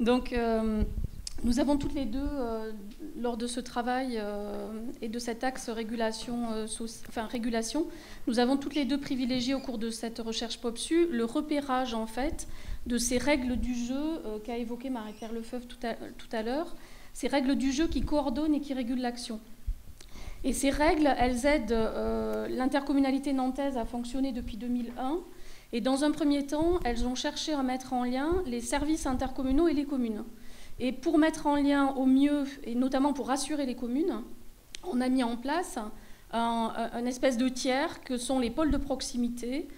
Donc, nous avons toutes les deux, lors de ce travail et de cet axe régulation, régulation, nous avons toutes les deux privilégié au cours de cette recherche POPSU le repérage, en fait, de ces règles du jeu qu'a évoqué Marie-Pierre Lefeuve tout à l'heure, ces règles du jeu qui coordonnent et qui régulent l'action. Et ces règles, elles aident l'intercommunalité nantaise à fonctionner depuis 2001. Et dans un premier temps, elles ont cherché à mettre en lien les services intercommunaux et les communes. Et pour mettre en lien au mieux, et notamment pour rassurer les communes, on a mis en place un espèce de tiers que sont les pôles de proximité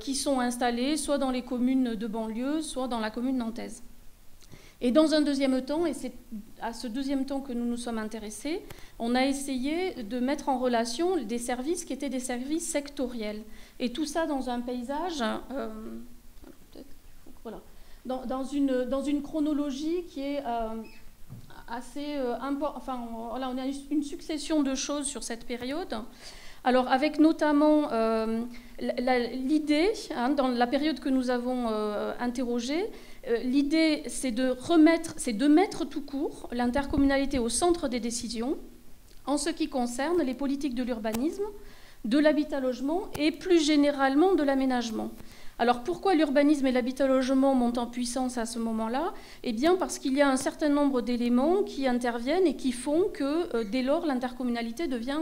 qui sont installés soit dans les communes de banlieue, soit dans la commune nantaise. Et dans un deuxième temps, et c'est à ce deuxième temps que nous nous sommes intéressés, on a essayé de mettre en relation des services qui étaient des services sectoriels. Et tout ça dans un paysage, voilà, dans une chronologie qui est assez importante. Enfin, voilà, on a une succession de choses sur cette période. Alors, avec notamment l'idée, dans la période que nous avons interrogée, l'idée, c'est de mettre tout court l'intercommunalité au centre des décisions en ce qui concerne les politiques de l'urbanisme, de l'habitat-logement et plus généralement de l'aménagement. Alors pourquoi l'urbanisme et l'habitat-logement montent en puissance à ce moment-là? Eh bien parce qu'il y a un certain nombre d'éléments qui interviennent et qui font que dès lors l'intercommunalité devient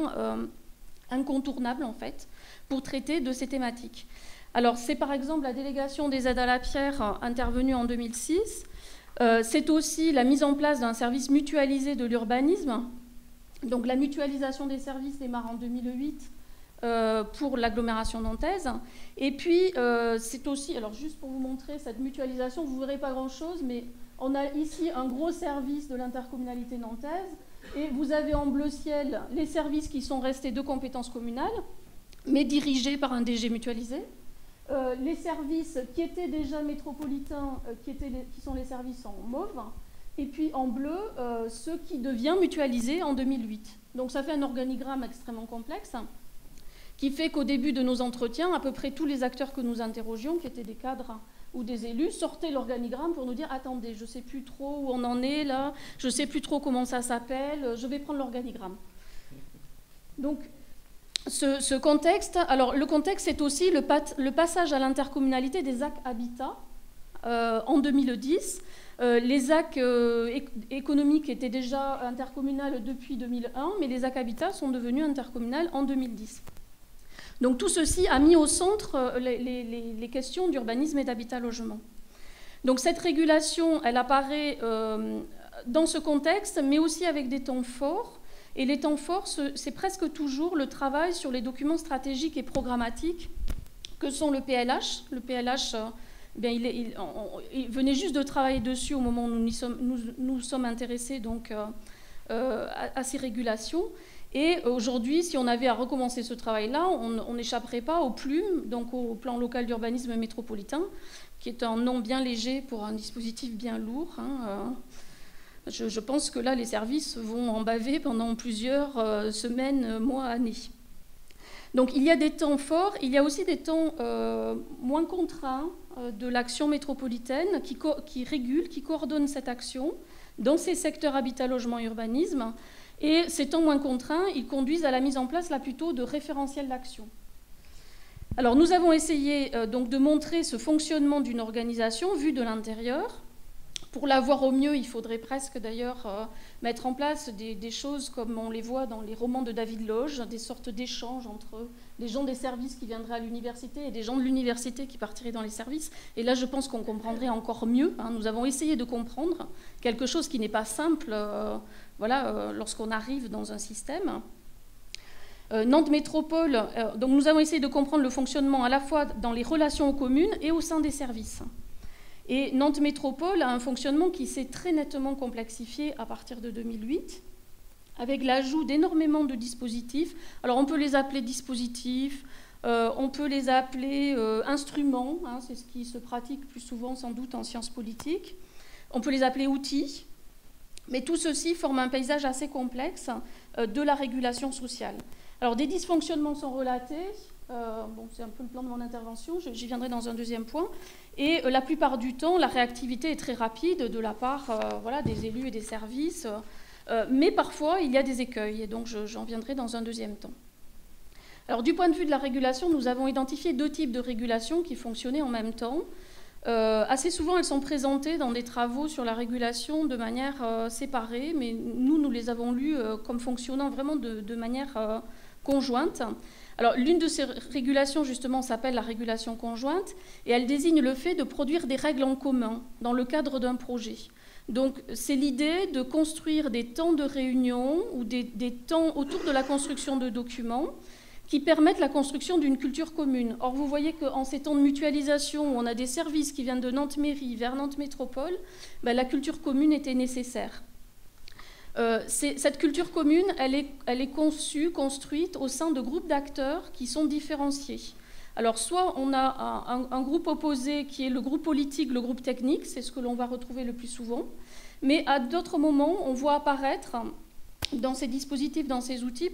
incontournable en fait pour traiter de ces thématiques. Alors c'est par exemple la délégation des aides à la pierre intervenue en 2006. C'est aussi la mise en place d'un service mutualisé de l'urbanisme. Donc la mutualisation des services démarre en 2008 pour l'agglomération nantaise. Et puis c'est aussi, alors juste pour vous montrer cette mutualisation, vous ne verrez pas grand-chose, mais on a ici un gros service de l'intercommunalité nantaise. Et vous avez en bleu ciel les services qui sont restés de compétences communales, mais dirigés par un DG mutualisé. Les services qui étaient déjà métropolitains, qui sont les services en mauve, et puis en bleu, ceux qui deviennent mutualisés en 2008. Donc ça fait un organigramme extrêmement complexe, qui fait qu'au début de nos entretiens, à peu près tous les acteurs que nous interrogions, qui étaient des cadres ou des élus, sortaient l'organigramme pour nous dire « Attendez, je ne sais plus trop où on en est là, je ne sais plus trop comment ça s'appelle, je vais prendre l'organigramme. » Donc, ce contexte, alors le contexte, c'est aussi le passage à l'intercommunalité des AC Habitat en 2010. Les AC économiques étaient déjà intercommunales depuis 2001, mais les AC Habitat sont devenus intercommunales en 2010. Donc tout ceci a mis au centre les questions d'urbanisme et d'habitat-logement. Donc cette régulation, elle apparaît dans ce contexte, mais aussi avec des temps forts. Et les temps forts, c'est presque toujours le travail sur les documents stratégiques et programmatiques que sont le PLH. Le PLH, il venait juste de travailler dessus au moment où nous sommes intéressés donc, à ces régulations. Et aujourd'hui, si on avait à recommencer ce travail-là, on n'échapperait pas au PLUM, donc au plan local d'urbanisme métropolitain, qui est un nom bien léger pour un dispositif bien lourd. Je pense que là, les services vont en baver pendant plusieurs semaines, mois, années. Donc il y a des temps forts, il y a aussi des temps moins contraints de l'action métropolitaine qui régule, qui coordonne cette action dans ces secteurs habitat, logement, urbanisme. Et ces temps moins contraints, ils conduisent à la mise en place là plutôt de référentiels d'action. Alors nous avons essayé donc de montrer ce fonctionnement d'une organisation vue de l'intérieur. Pour la voir au mieux, il faudrait presque d'ailleurs mettre en place des choses comme on les voit dans les romans de David Loge, des sortes d'échanges entre les gens des services qui viendraient à l'université et des gens de l'université qui partiraient dans les services. Et là, je pense qu'on comprendrait encore mieux. Nous avons essayé de comprendre quelque chose qui n'est pas simple lorsqu'on arrive dans un système. Nantes Métropole, donc nous avons essayé de comprendre le fonctionnement à la fois dans les relations aux communes et au sein des services. Et Nantes Métropole a un fonctionnement qui s'est très nettement complexifié à partir de 2008, avec l'ajout d'énormément de dispositifs. Alors on peut les appeler dispositifs, on peut les appeler instruments, c'est ce qui se pratique plus souvent sans doute en sciences politiques. On peut les appeler outils, mais tout ceci forme un paysage assez complexe de la régulation sociale. Alors des dysfonctionnements sont relatés, c'est un peu le plan de mon intervention, j'y viendrai dans un deuxième point. Et la plupart du temps, la réactivité est très rapide de la part voilà, des élus et des services. Mais parfois, il y a des écueils, et donc j'en viendrai dans un deuxième temps. Alors, du point de vue de la régulation, nous avons identifié 2 types de régulation qui fonctionnaient en même temps. Assez souvent, elles sont présentées dans des travaux sur la régulation de manière séparée, mais nous les avons lues comme fonctionnant vraiment de manière conjointe. Alors, l'une de ces régulations, justement, s'appelle la régulation conjointe, et elle désigne le fait de produire des règles en commun dans le cadre d'un projet. Donc, c'est l'idée de construire des temps de réunion ou des temps autour de la construction de documents qui permettent la construction d'une culture commune. Or, vous voyez qu'en ces temps de mutualisation, où on a des services qui viennent de Nantes-Mairie vers Nantes Métropole, ben, la culture commune était nécessaire. Cette culture commune, elle est conçue, construite au sein de groupes d'acteurs qui sont différenciés. Alors, soit on a un groupe opposé qui est le groupe politique, le groupe technique, c'est ce que l'on va retrouver le plus souvent, mais à d'autres moments, on voit apparaître dans ces dispositifs, dans ces outils,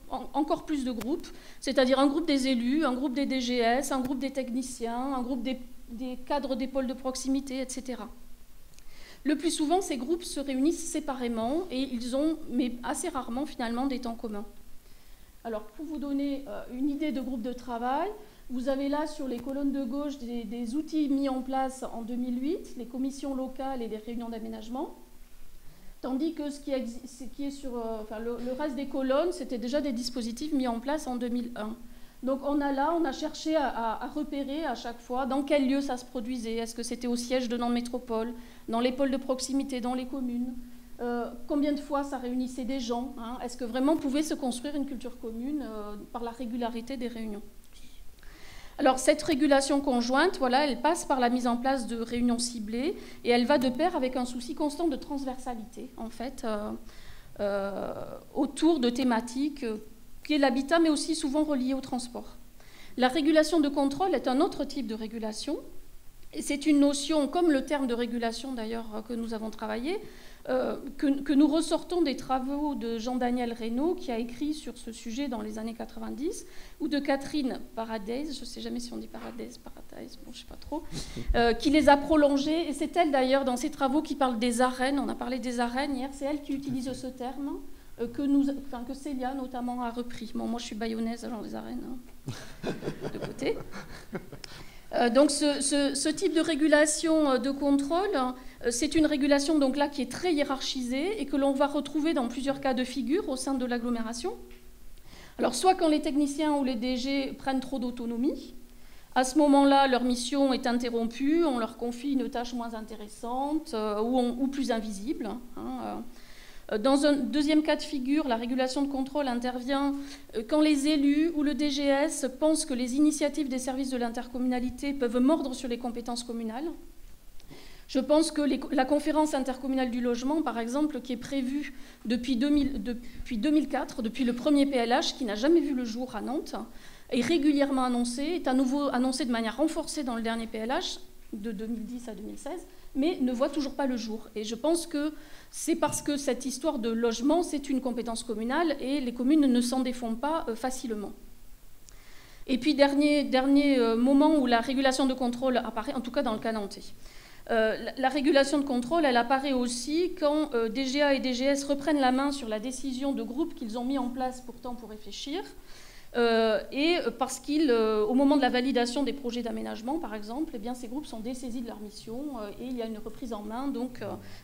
encore plus de groupes, c'est-à-dire un groupe des élus, un groupe des DGS, un groupe des techniciens, un groupe des cadres des pôles de proximité, etc. Le plus souvent, ces groupes se réunissent séparément et ils ont, mais assez rarement finalement, des temps communs. Alors, pour vous donner une idée de groupe de travail, vous avez là sur les colonnes de gauche des outils mis en place en 2008, les commissions locales et les réunions d'aménagement, tandis que ce qui est sur le reste des colonnes, c'était déjà des dispositifs mis en place en 2001. Donc on a cherché à repérer à chaque fois dans quel lieu ça se produisait. Est-ce que c'était au siège de Nantes Métropole, dans les pôles de proximité, dans les communes, combien de fois ça réunissait des gens, hein, est-ce que vraiment pouvait se construire une culture commune par la régularité des réunions. Alors cette régulation conjointe, voilà, elle passe par la mise en place de réunions ciblées et elle va de pair avec un souci constant de transversalité, en fait, autour de thématiques qui est l'habitat, mais aussi souvent reliées au transport. La régulation de contrôle est un autre type de régulation. Et c'est une notion, comme le terme de régulation d'ailleurs que nous avons travaillé, que nous ressortons des travaux de Jean-Daniel Reynaud, qui a écrit sur ce sujet dans les années 90, ou de Catherine Paradise, je ne sais jamais si on dit Paradise, bon, je ne sais pas trop, qui les a prolongés. Et c'est elle d'ailleurs dans ses travaux qui parle des arènes, on a parlé des arènes hier, c'est elle qui utilise ce terme, que Célia notamment a repris. Bon, moi je suis bayonnaise, alors les arènes, hein, de côté. Donc ce type de régulation de contrôle, c'est une régulation donc là qui est très hiérarchisée et que l'on va retrouver dans plusieurs cas de figure au sein de l'agglomération. Alors soit quand les techniciens ou les DG prennent trop d'autonomie, à ce moment-là leur mission est interrompue, on leur confie une tâche moins intéressante ou plus invisible. Hein. Dans un deuxième cas de figure, la régulation de contrôle intervient quand les élus ou le DGS pensent que les initiatives des services de l'intercommunalité peuvent mordre sur les compétences communales. Je pense que la conférence intercommunale du logement, par exemple, qui est prévue depuis 2004, depuis le premier PLH, qui n'a jamais vu le jour à Nantes, est régulièrement annoncée, est à nouveau annoncée de manière renforcée dans le dernier PLH, de 2010 à 2016, mais ne voit toujours pas le jour. Et je pense que c'est parce que cette histoire de logement, c'est une compétence communale et les communes ne s'en défont pas facilement. Et puis, dernier moment où la régulation de contrôle apparaît, en tout cas dans le cas nantais. La régulation de contrôle, elle apparaît aussi quand DGA et DGS reprennent la main sur la décision de groupe qu'ils ont mis en place pourtant pour réfléchir, et parce qu'au moment de la validation des projets d'aménagement, par exemple, eh bien, ces groupes sont dessaisis de leur mission et il y a une reprise en main donc,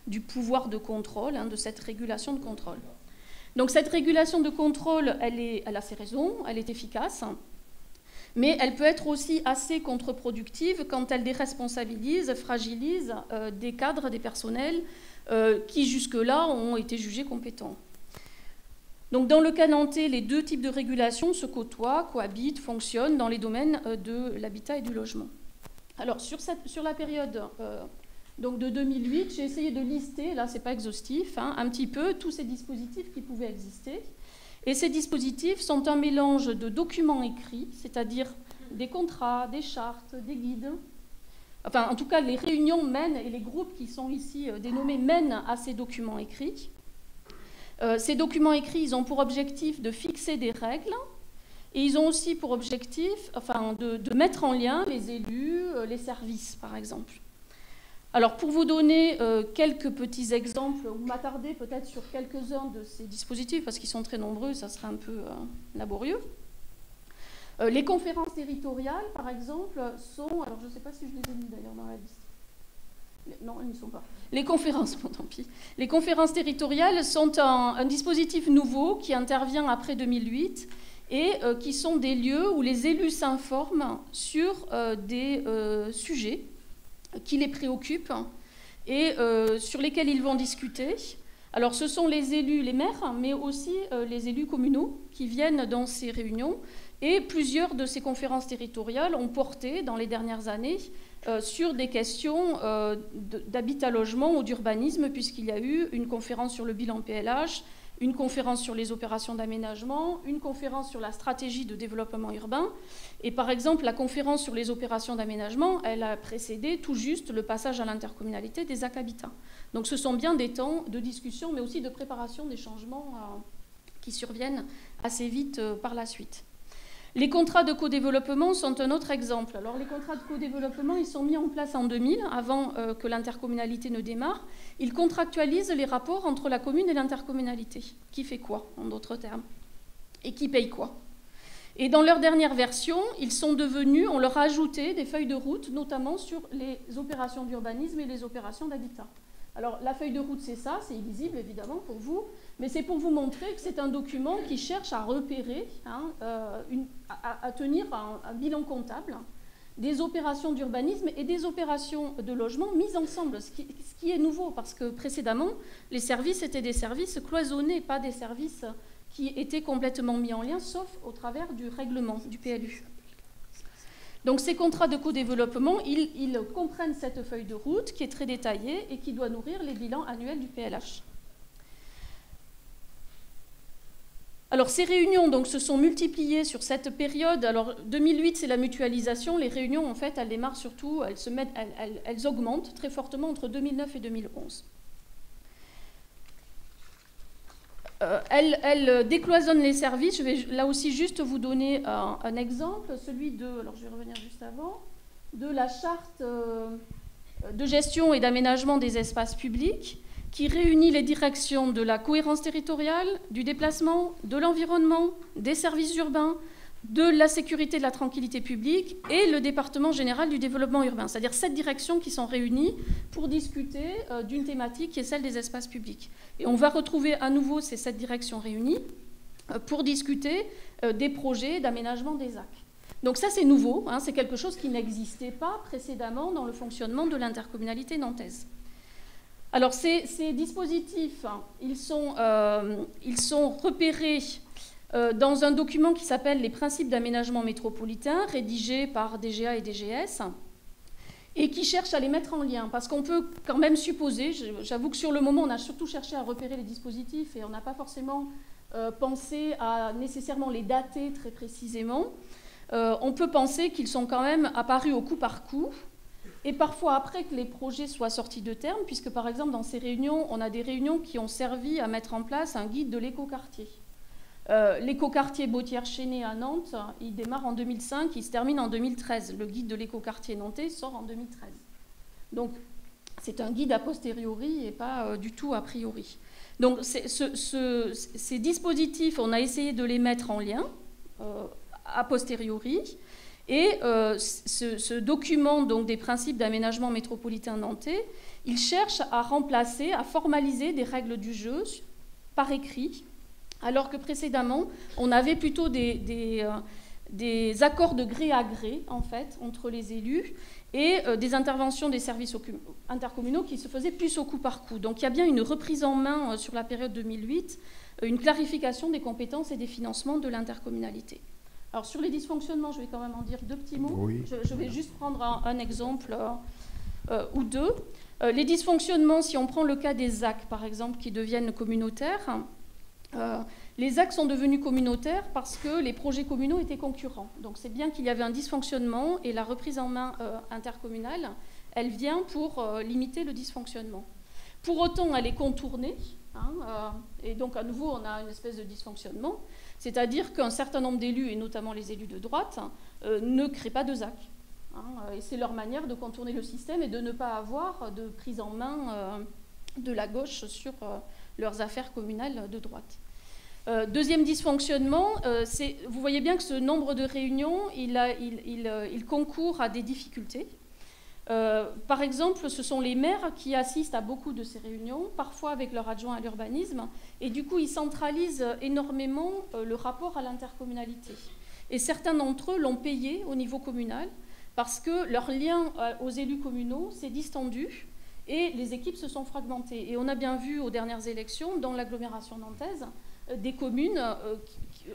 du pouvoir de contrôle, hein, de cette régulation de contrôle. Donc cette régulation de contrôle, elle a ses raisons, elle est efficace, mais elle peut être aussi assez contre-productive quand elle déresponsabilise, fragilise des cadres, des personnels qui jusque-là ont été jugés compétents. Donc dans le cas nantais, les deux types de régulation se côtoient, cohabitent, fonctionnent dans les domaines de l'habitat et du logement. Alors sur la période donc de 2008, j'ai essayé de lister, là c'est pas exhaustif, hein, un petit peu tous ces dispositifs qui pouvaient exister. Et ces dispositifs sont un mélange de documents écrits, c'est-à-dire des contrats, des chartes, des guides. Enfin, en tout cas, les réunions mènent, et les groupes qui sont ici dénommés mènent à ces documents écrits. Ces documents écrits, ils ont pour objectif de fixer des règles, Et ils ont aussi pour objectif de mettre en lien les élus, les services, par exemple. Alors, pour vous donner quelques petits exemples, ou m'attarder peut-être sur quelques-uns de ces dispositifs, parce qu'ils sont très nombreux, ça serait un peu laborieux. Les conférences territoriales, par exemple, sont... Alors, je ne sais pas si je les ai mis d'ailleurs dans la liste. Non, elles n'y sont pas. Les conférences, bon, tant pis. Les conférences territoriales sont un dispositif nouveau qui intervient après 2008 et qui sont des lieux où les élus s'informent sur des sujets qui les préoccupent et sur lesquels ils vont discuter. Alors, ce sont les élus, les maires, mais aussi les élus communaux qui viennent dans ces réunions. Et plusieurs de ces conférences territoriales ont porté, dans les dernières années, sur des questions d'habitat-logement ou d'urbanisme, puisqu'il y a eu une conférence sur le bilan PLH, une conférence sur les opérations d'aménagement, une conférence sur la stratégie de développement urbain. Et par exemple, la conférence sur les opérations d'aménagement, elle a précédé tout juste le passage à l'intercommunalité des ZAC Habitat. Donc ce sont bien des temps de discussion, mais aussi de préparation des changements qui surviennent assez vite par la suite. Les contrats de co-développement sont un autre exemple. Alors, les contrats de co-développement, ils sont mis en place en 2000, avant que l'intercommunalité ne démarre. Ils contractualisent les rapports entre la commune et l'intercommunalité. Qui fait quoi, en d'autres termes? Et qui paye quoi? Et dans leur dernière version, ils sont devenus, on leur a ajouté des feuilles de route, notamment sur les opérations d'urbanisme et les opérations d'habitat. Alors, la feuille de route, c'est ça, c'est illisible, évidemment, pour vous, mais c'est pour vous montrer que c'est un document qui cherche à repérer, à tenir un bilan comptable des opérations d'urbanisme et des opérations de logement mises ensemble, ce qui est nouveau, parce que précédemment, les services étaient des services cloisonnés, pas des services qui étaient complètement mis en lien, sauf au travers du règlement du PLU. Donc ces contrats de co-développement, ils comprennent cette feuille de route qui est très détaillée et qui doit nourrir les bilans annuels du PLH. Alors ces réunions donc, se sont multipliées sur cette période. Alors 2008, c'est la mutualisation. Les réunions, en fait, elles démarrent surtout, elles augmentent très fortement entre 2009 et 2011. Elle décloisonne les services. Je vais là aussi juste vous donner un exemple, celui de, alors je vais revenir juste avant, de la charte de gestion et d'aménagement des espaces publics qui réunit les directions de la cohérence territoriale, du déplacement, de l'environnement, des services urbains, de la sécurité et de la tranquillité publique et le département général du développement urbain. C'est-à-dire 7 directions qui sont réunies pour discuter d'une thématique qui est celle des espaces publics. Et on va retrouver à nouveau ces 7 directions réunies pour discuter des projets d'aménagement des ZAC. Donc ça, c'est nouveau, hein, c'est quelque chose qui n'existait pas précédemment dans le fonctionnement de l'intercommunalité nantaise. Alors ces dispositifs, ils sont repérés dans un document qui s'appelle « Les principes d'aménagement métropolitain », rédigé par DGA et DGS, et qui cherche à les mettre en lien. Parce qu'on peut quand même supposer, j'avoue que sur le moment, on a surtout cherché à repérer les dispositifs et on n'a pas forcément pensé à nécessairement les dater très précisément. On peut penser qu'ils sont quand même apparus au coup par coup, et parfois après que les projets soient sortis de terme, puisque par exemple dans ces réunions, on a des réunions qui ont servi à mettre en place un guide de l'écoquartier. L'écoquartier Bautière-Chénet à Nantes, il démarre en 2005, il se termine en 2013. Le guide de l'écoquartier nantais sort en 2013. Donc c'est un guide a posteriori et pas du tout a priori. Donc ces dispositifs, on a essayé de les mettre en lien a posteriori. Et ce document donc, des principes d'aménagement métropolitain nantais, il cherche à remplacer, à formaliser des règles du jeu par écrit, alors que précédemment, on avait plutôt des accords de gré à gré, en fait, entre les élus, et des interventions des services intercommunaux qui se faisaient plus au coup par coup. Donc il y a bien une reprise en main sur la période 2008, une clarification des compétences et des financements de l'intercommunalité. Alors sur les dysfonctionnements, je vais quand même en dire 2 petits mots. Oui. Je vais juste prendre un exemple ou 2. Les dysfonctionnements, si on prend le cas des ZAC, par exemple, qui deviennent communautaires, les ZAC sont devenus communautaires parce que les projets communaux étaient concurrents. Donc c'est bien qu'il y avait un dysfonctionnement et la reprise en main intercommunale, elle vient pour limiter le dysfonctionnement. Pour autant, elle est contournée. Hein, et donc à nouveau on a une espèce de dysfonctionnement, c'est-à-dire qu'un certain nombre d'élus, et notamment les élus de droite, ne créent pas de ZAC. Et c'est leur manière de contourner le système et de ne pas avoir de prise en main de la gauche sur leurs affaires communales de droite. Deuxième dysfonctionnement, vous voyez bien que ce nombre de réunions, il concourt à des difficultés. Par exemple, ce sont les maires qui assistent à beaucoup de ces réunions, parfois avec leur adjoint à l'urbanisme, et du coup, ils centralisent énormément le rapport à l'intercommunalité. Et certains d'entre eux l'ont payé au niveau communal, parce que leur lien aux élus communaux s'est distendu, et les équipes se sont fragmentées. Et on a bien vu aux dernières élections, dans l'agglomération nantaise, des communes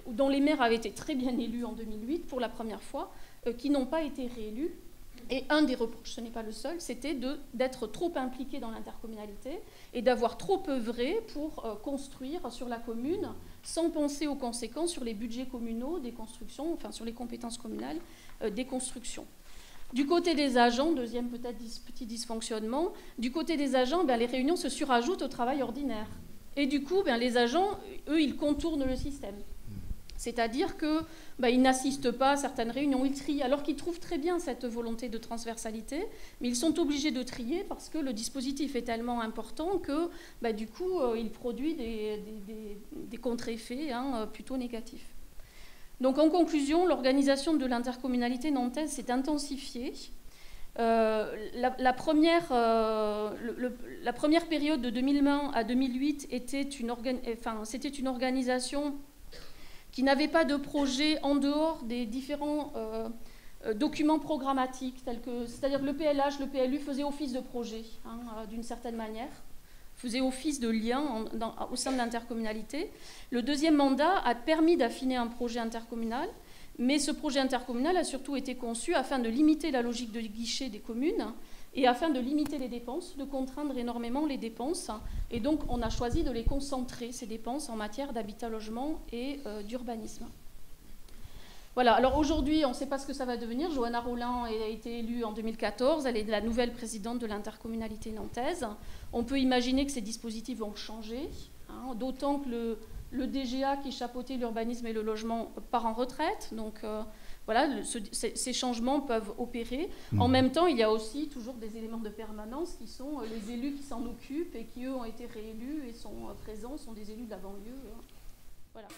dont les maires avaient été très bien élus en 2008 pour la première fois, qui n'ont pas été réélus. Et un des reproches, ce n'est pas le seul, c'était d'être trop impliqué dans l'intercommunalité et d'avoir trop œuvré pour construire sur la commune sans penser aux conséquences sur les budgets communaux des constructions, enfin sur les compétences communales des constructions. Du côté des agents, deuxième peut-être petit dysfonctionnement, du côté des agents, les réunions se surajoutent au travail ordinaire. Et du coup, les agents, eux, ils contournent le système. C'est-à-dire qu'ils n'assistent pas à certaines réunions, ils trient, alors qu'ils trouvent très bien cette volonté de transversalité, mais ils sont obligés de trier parce que le dispositif est tellement important que, du coup, il produit des contre-effets plutôt négatifs. Donc, en conclusion, l'organisation de l'intercommunalité nantaise s'est intensifiée. La première période de 2020 à 2008 c'était une organisation qui n'avait pas de projet en dehors des différents documents programmatiques, c'est-à-dire que le PLH, le PLU faisaient office de projet, d'une certaine manière, faisaient office de lien au sein de l'intercommunalité. Le deuxième mandat a permis d'affiner un projet intercommunal, mais ce projet intercommunal a surtout été conçu afin de limiter la logique de guichet des communes et afin de limiter les dépenses, de contraindre énormément les dépenses. Et donc, on a choisi de les concentrer, ces dépenses, en matière d'habitat-logement et d'urbanisme. Voilà, alors aujourd'hui, on ne sait pas ce que ça va devenir. Johanna Rolin a été élue en 2014, elle est la nouvelle présidente de l'intercommunalité nantaise. On peut imaginer que ces dispositifs vont changer, d'autant que le DGA qui chapeautait l'urbanisme et le logement part en retraite. Donc voilà, ces changements peuvent opérer. En même temps, il y a aussi toujours des éléments de permanence qui sont les élus qui s'en occupent et qui, eux, ont été réélus et sont présents, sont des élus de la banlieue. Voilà.